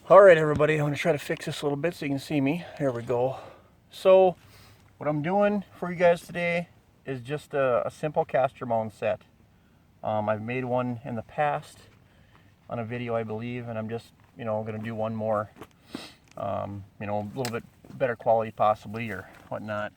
All right, everybody, I'm going to try to fix this a little bit so you can see me. Here we go. So what I'm doing for you guys today is just a simple Castor Mound set. I've made one in the past on a video, I believe, and I'm just, going to do one more, a little bit better quality possibly or whatnot.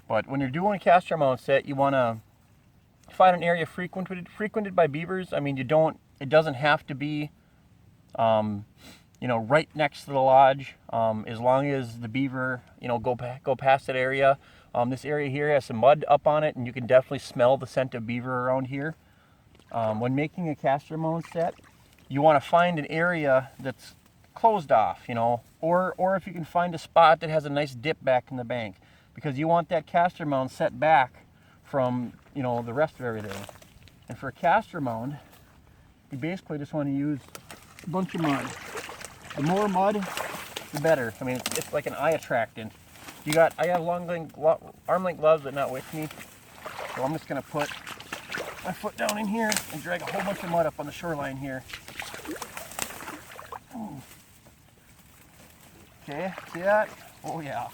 But when you're doing a Castor Mound set, you want to find an area frequented by beavers. I mean, it doesn't have to be right next to the lodge, as long as the beaver, go past that area. This area here has some mud up on it, and you can definitely smell the scent of beaver around here. When making a Castor Mound set, you want to find an area that's closed off, or if you can find a spot that has a nice dip back in the bank, because you want that Castor Mound set back from, the rest of everything. And for a Castor Mound, you basically just want to use a bunch of mud. The more mud, the better. I mean, it's like an eye attractant. I have arm length gloves, but not with me. So I'm just gonna put my foot down in here and drag a whole bunch of mud up on the shoreline here. Ooh. Okay, see that? Oh yeah.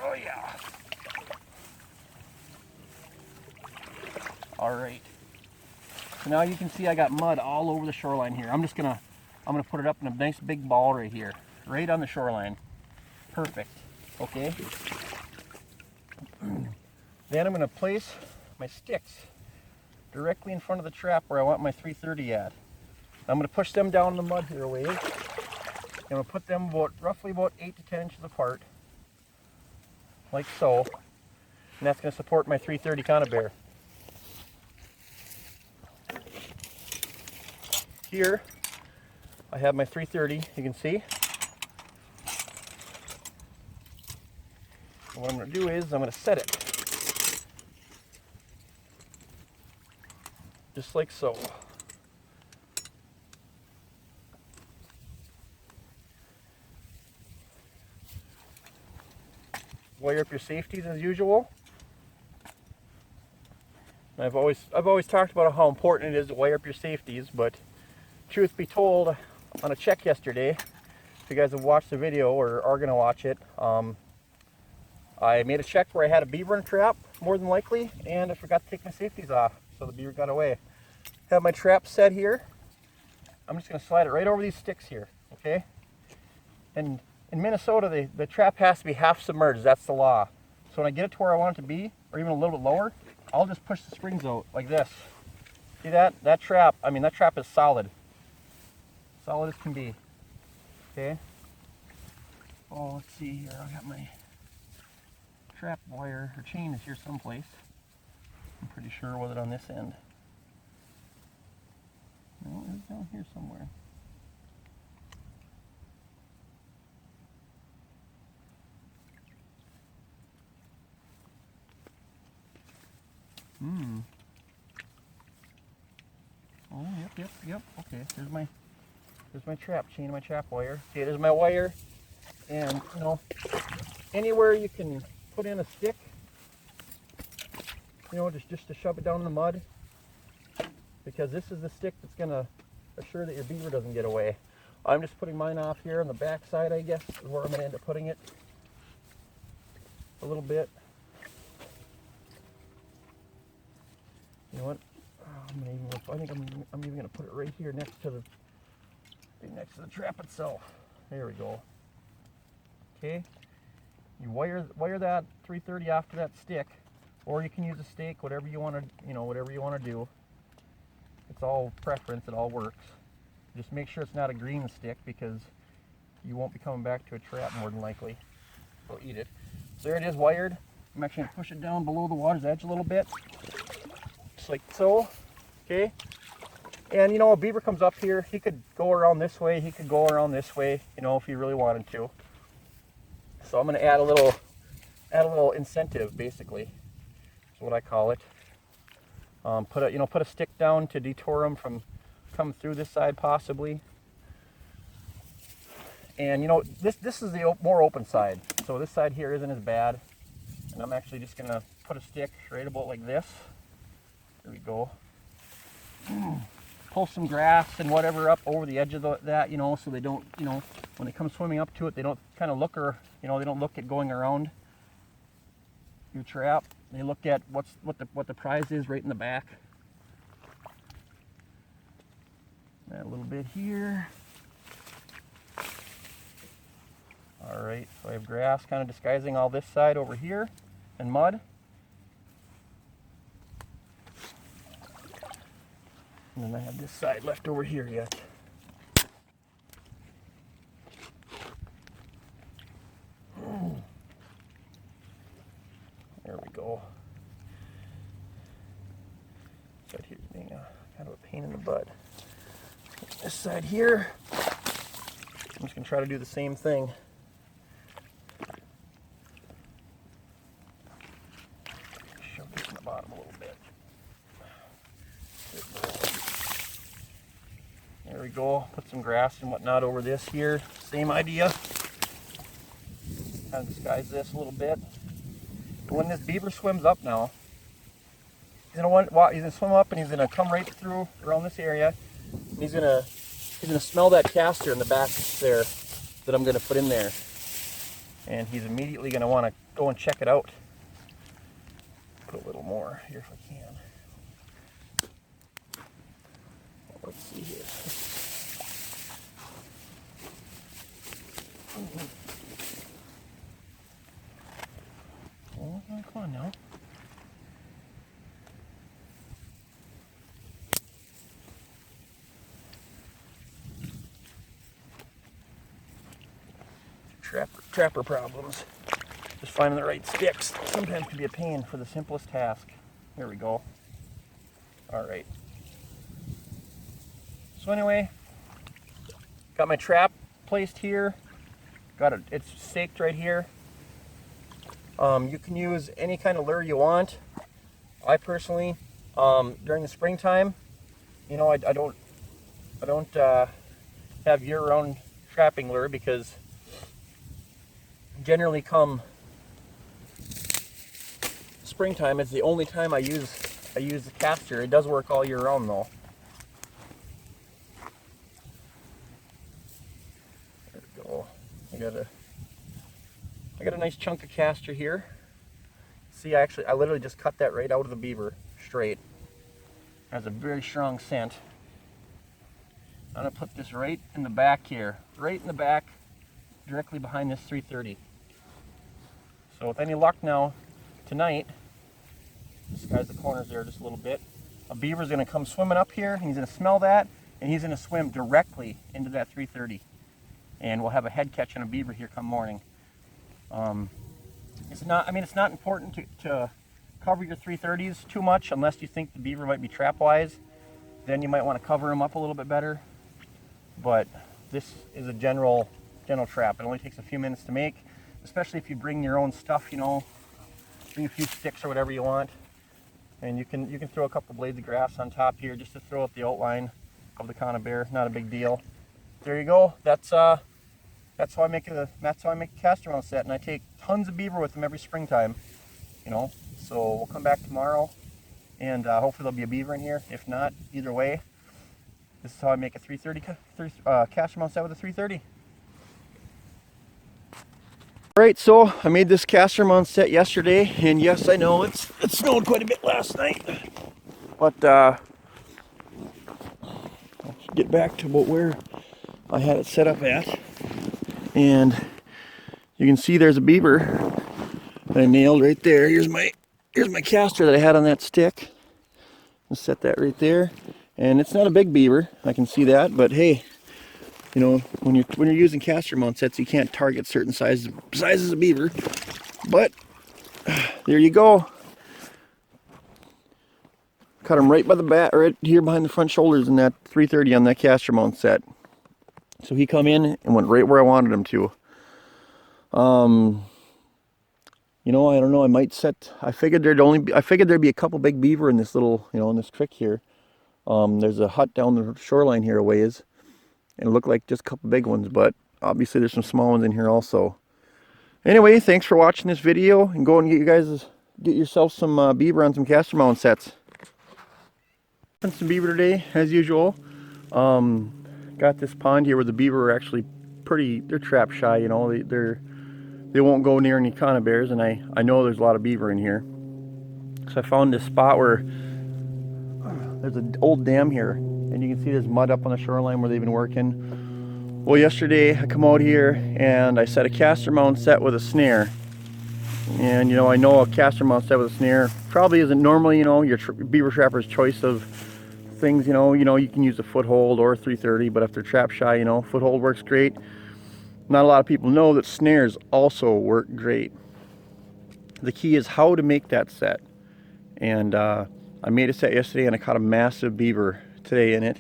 Oh yeah. All right. So now you can see I got mud all over the shoreline here. I'm gonna put it up in a nice big ball right here, right on the shoreline. Perfect. Okay. Then I'm gonna place my sticks directly in front of the trap where I want my 330 at. I'm gonna push them down in the mud here a ways. I'm gonna put them roughly about 8 to 10 inches apart, like so. And that's gonna support my 330 conibear. Here, I have my 330, you can see. And what I'm going to do is I'm going to set it. Just like so. Wire up your safeties as usual. And I've always talked about how important it is to wire up your safeties, but truth be told, on a check yesterday, if you guys have watched the video or are going to watch it, I made a check where I had a beaver in a trap, more than likely, and I forgot to take my safeties off, so the beaver got away. Have my trap set here. I'm just going to slide it right over these sticks here, okay? And in Minnesota, the trap has to be half submerged. That's the law. So when I get it to where I want it to be, or even a little bit lower, I'll just push the springs out like this. See that? That trap is solid. Solid as can be. Okay. Oh, let's see here. I got my trap wire or chain is here someplace. I'm pretty sure with it on this end. No, it's down here somewhere. Oh, yep. Okay, there's my trap chain, my trap wire. Okay, there's my wire. And, anywhere you can put in a stick, just to shove it down in the mud, because this is the stick that's going to assure that your beaver doesn't get away. I'm just putting mine off here on the back side, I guess, is where I'm going to end up putting it. A little bit. You know what? I think I'm even going to put it right here next to the trap itself. There we go. Okay. You wire that 330 off to that stick, or you can use a stake, whatever you want to do. It's all preference. It all works. Just make sure it's not a green stick, because you won't be coming back to a trap more than likely. They'll eat it. So there it is, wired. I'm actually going to push it down below the water's edge a little bit, just like so. Okay. And a beaver comes up here, he could go around this way, he could go around this way, if he really wanted to. So I'm going to add a little incentive, basically. That's what I call it. Put a stick down to detour them from coming through this side possibly. And this is the more open side, so this side here isn't as bad. And I'm actually just going to put a stick right about like this. There we go. pull some grass and whatever up over the edge of that, you know, so they don't, you know, when they come swimming up to it, they don't kind of look, or, you know, they don't look at going around your trap. They look at what the prize is right in the back. Add a little bit here. All right, so I have grass kind of disguising all this side over here and mud. And then I have this side left over here yet. There we go. This side here's being kind of a pain in the butt. This side here, I'm just going to try to do the same thing. Shove this in the bottom a little bit. There we go. Put some grass and whatnot over this here. Same idea. Kind of disguise this a little bit. When this beaver swims up now, he's gonna swim up and he's gonna come right through around this area. And he's gonna smell that castor in the back there that I'm gonna put in there, and he's immediately gonna want to go and check it out. Put a little more here if I can. Let's see here. Oh, come on now. Trapper problems. Just finding the right sticks sometimes can be a pain for the simplest task. Here we go. All right. So anyway, got my trap placed here. It's staked right here. You can use any kind of lure you want. I personally, during the springtime, you know, I don't have year-round trapping lure, because generally come springtime, it's the only time I use the castor. It does work all year round though. There we go. I got a nice chunk of castor here. See, I literally just cut that right out of the beaver straight. It has a very strong scent. I'm gonna put this right in the back here, right in the back, directly behind this 330. So with any luck now, tonight, disguise the corners there just a little bit, a beaver's gonna come swimming up here, and he's gonna smell that, and he's gonna swim directly into that 330. And we'll have a head catch on a beaver here come morning. It's not important to cover your 330s too much unless you think the beaver might be trap-wise. Then you might want to cover them up a little bit better. But this is a general trap. It only takes a few minutes to make, especially if you bring your own stuff, you know, bring a few sticks or whatever you want. And you can throw a couple blades of grass on top here just to throw out the outline of the conibear. Not a big deal. There you go. That's how I make a Castor Mound set, and I take tons of beaver with them every springtime. You know, so we'll come back tomorrow, and hopefully there'll be a beaver in here. If not, either way, this is how I make a 330 Castor Mound set with a 330. Alright, so I made this Castor Mound set yesterday, and yes, I know it snowed quite a bit last night, but let's get back to where I had it set up at. And you can see there's a beaver that I nailed right there. Here's my castor that I had on that stick. I'll set that right there. And it's not a big beaver, I can see that, but hey, you know, when you're using Castor Mound sets, you can't target certain sizes of beaver. But there you go. Cut him right by the back, right here behind the front shoulders in that 330 on that Castor Mound set. So he come in and went right where I wanted him to. You know, I don't know, I figured there'd be a couple big beaver in this little, you know, in this creek here. There's a hut down the shoreline here a ways, and it looked like just a couple big ones, but obviously there's some small ones in here also. Anyway, thanks for watching this video, and go and get yourself some beaver on some Castor Mound sets. some beaver today, as usual. Got this pond here where the beaver are actually they're trap shy, you know. They won't go near any conibears, and I know there's a lot of beaver in here. So I found this spot where there's an old dam here, and you can see there's mud up on the shoreline where they've been working. Well, yesterday I come out here and I set a Castor Mound set with a snare. And you know, I know a Castor Mound set with a snare probably isn't normally, you know, your beaver trapper's choice of things. You know, you can use a foothold or a 330, but if they're trap shy, you know, foothold works great. Not a lot of people know that snares also work great. The key is how to make that set. And I made a set yesterday and I caught a massive beaver today in it.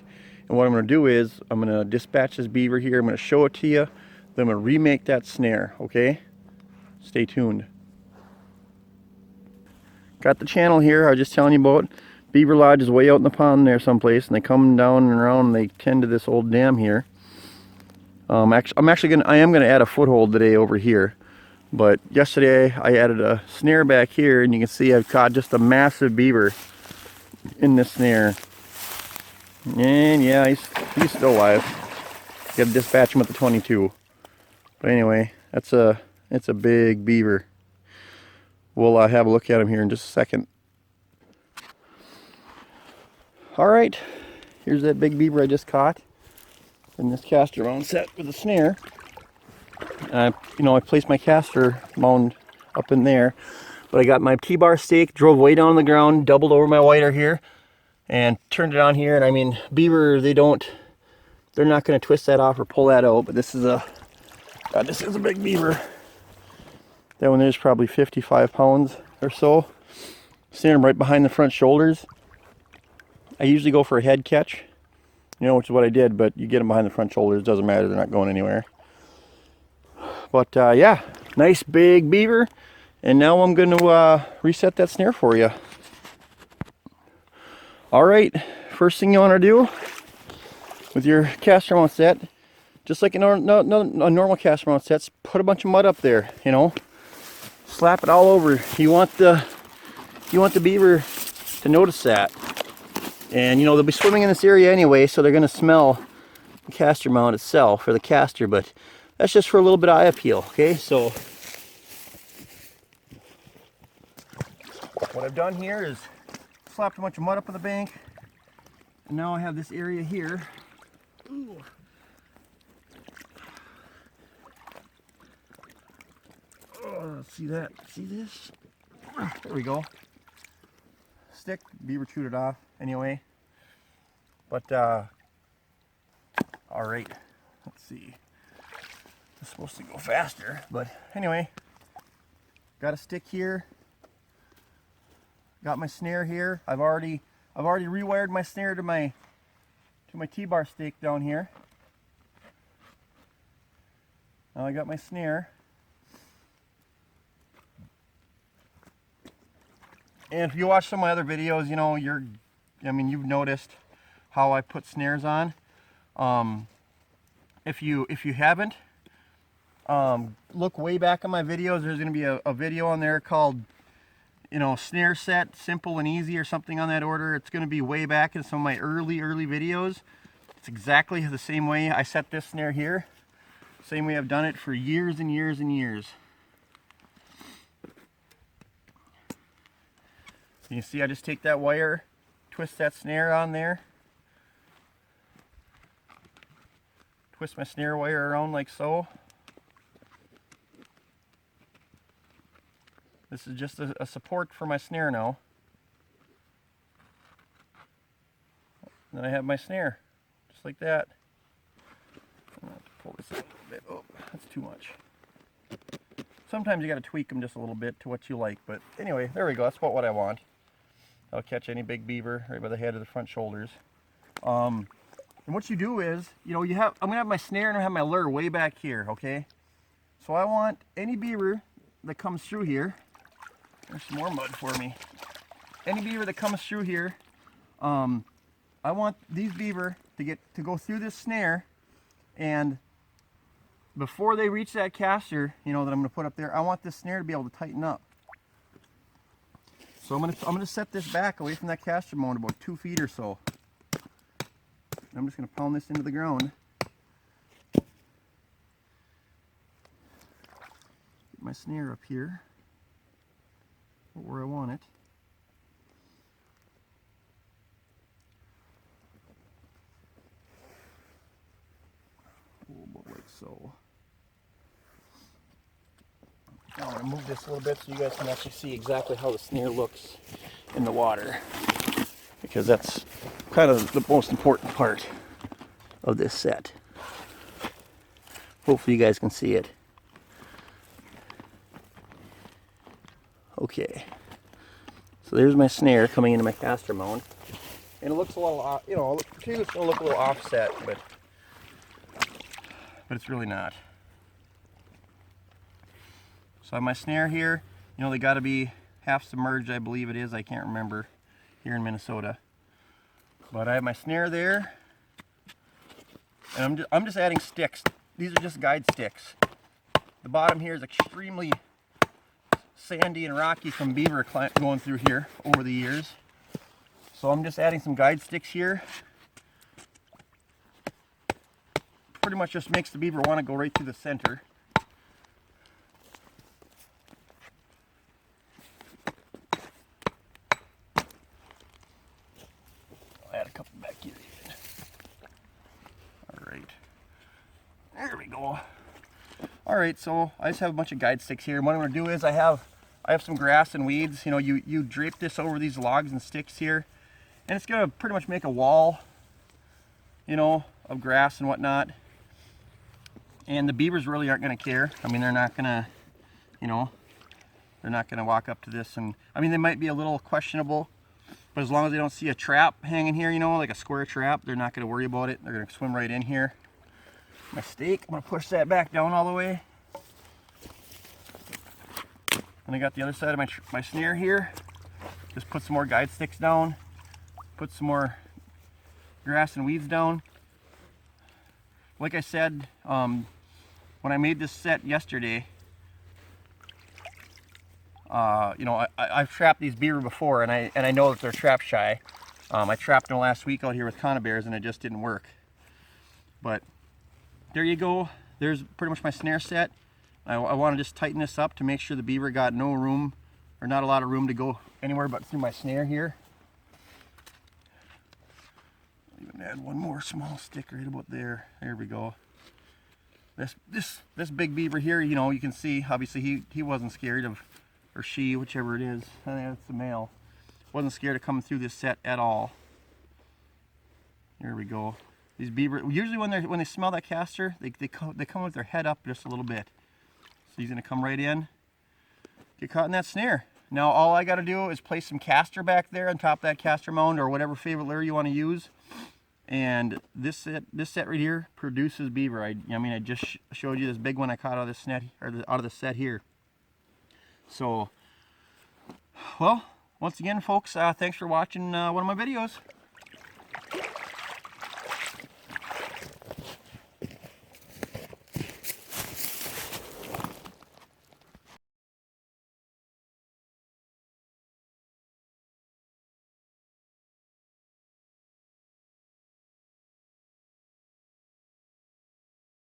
And what I'm going to do is I'm going to dispatch this beaver here. I'm going to show it to you. Then I'm going to remake that snare. Okay? Stay tuned. Got the channel here I was just telling you about. Beaver Lodge is way out in the pond there someplace, and they come down and around and they tend to this old dam here. I am gonna add a foothold today over here, but yesterday I added a snare back here, and you can see I've caught just a massive beaver in this snare. And yeah, he's still alive. Got to dispatch him with the 22. But anyway, it's a big beaver. We'll have a look at him here in just a second. All right, here's that big beaver I just caught in this Castor Mound set with a snare. I placed my Castor Mound up in there, but I got my T-bar stake, drove way down on the ground, doubled over my whiter here, and turned it on here. And I mean, beaver, they're not going to twist that off or pull that out. But this is a big beaver. That one is probably 55 pounds or so. Stand him right behind the front shoulders. I usually go for a head catch, you know, which is what I did, but you get them behind the front shoulders, doesn't matter, they're not going anywhere. But yeah, nice big beaver. And now I'm going to reset that snare for you. All right, first thing you want to do with your Castor Mound set, just like a normal Castor Mound set, put a bunch of mud up there, you know. Slap it all over. You want the beaver to notice that. And you know, they'll be swimming in this area anyway, so they're going to smell the Castor Mound itself, or the castor, but that's just for a little bit of eye appeal, okay? So what I've done here is slapped a bunch of mud up on the bank, and now I have this area here. Ooh. Oh, see that? See this? There we go. Stick, beaver chewed it off anyway. But all right, let's see. It's supposed to go faster, but anyway, got a stick here. Got my snare here. I've already rewired my snare to my T-bar stake down here. Now I got my snare. And if you watch some of my other videos, you know, you've noticed how I put snares on. If you haven't, look way back on my videos. There's going to be a video on there called, you know, snare set, simple and easy, or something on that order. It's going to be way back in some of my early videos. It's exactly the same way I set this snare here. Same way I've done it for years and years and years. You see, I just take that wire, twist that snare on there, twist my snare wire around like so. This is just a support for my snare now. Then I have my snare, just like that. I'm going to pull this out a little bit. Oh, that's too much. Sometimes you got to tweak them just a little bit to what you like, but anyway, there we go. That's what I want. I'll catch any big beaver right by the head of the front shoulders. And what you do is, you know, I'm gonna have my snare and I have my lure way back here, okay? So I want any beaver that comes through here. There's some more mud for me. Any beaver that comes through here, I want these beaver to go through this snare, and before they reach that caster, you know, that I'm gonna put up there, I want this snare to be able to tighten up. So I'm gonna set this back away from that Castor Mound about 2 feet or so. I'm just going to pound this into the ground. Get my snare up here, where I want it. Like so. Now I'm going to move this a little bit so you guys can actually see exactly how the snare looks in the water, because that's kind of the most important part of this set. Hopefully you guys can see it. Okay, so there's my snare coming into my Castor Mound, and it looks a little, you know, it's going to look a little offset, but it's really not. So I have my snare here. You know, they got to be half submerged, I believe it is. I can't remember here in Minnesota. But I have my snare there, and I'm just adding sticks. These are just guide sticks. The bottom here is extremely sandy and rocky from beaver going through here over the years. So I'm just adding some guide sticks here. Pretty much just makes the beaver want to go right through the center. I'll add a couple back here even. Alright. There we go. Alright, so I just have a bunch of guide sticks here. And what I'm going to do is I have some grass and weeds. You know, you drape this over these logs and sticks here, and it's going to pretty much make a wall, you know, of grass and whatnot. And the beavers really aren't going to care. I mean, they're not going to, you know, they're not going to walk up to this. And I mean, they might be a little questionable, but as long as they don't see a trap hanging here, you know, like a square trap, they're not going to worry about it. They're going to swim right in here. My stake, I'm going to push that back down all the way. And I got the other side of my snare here. Just put some more guide sticks down. Put some more grass and weeds down. Like I said, when I made this set yesterday, you know, I've trapped these beaver before, and I know that they're trap shy. I trapped them last week out here with conibears, and it just didn't work. But there you go. There's pretty much my snare set. I want to just tighten this up to make sure the beaver got no room, or not a lot of room to go anywhere but through my snare here. I'll even add one more small stick right about there. There we go. This big beaver here, you know, you can see obviously he wasn't scared of, or she, whichever it is. I think that's the male. Wasn't scared of coming through this set at all. There we go. These beaver usually when they smell that castor, they come with their head up just a little bit. So he's going to come right in, get caught in that snare. Now all I got to do is place some castor back there on top of that Castor Mound, or whatever favorite lure you want to use. And this set right here produces beaver. I mean, I just showed you this big one I caught out of this net, or out of the set here. So, well, once again, folks, thanks for watching one of my videos.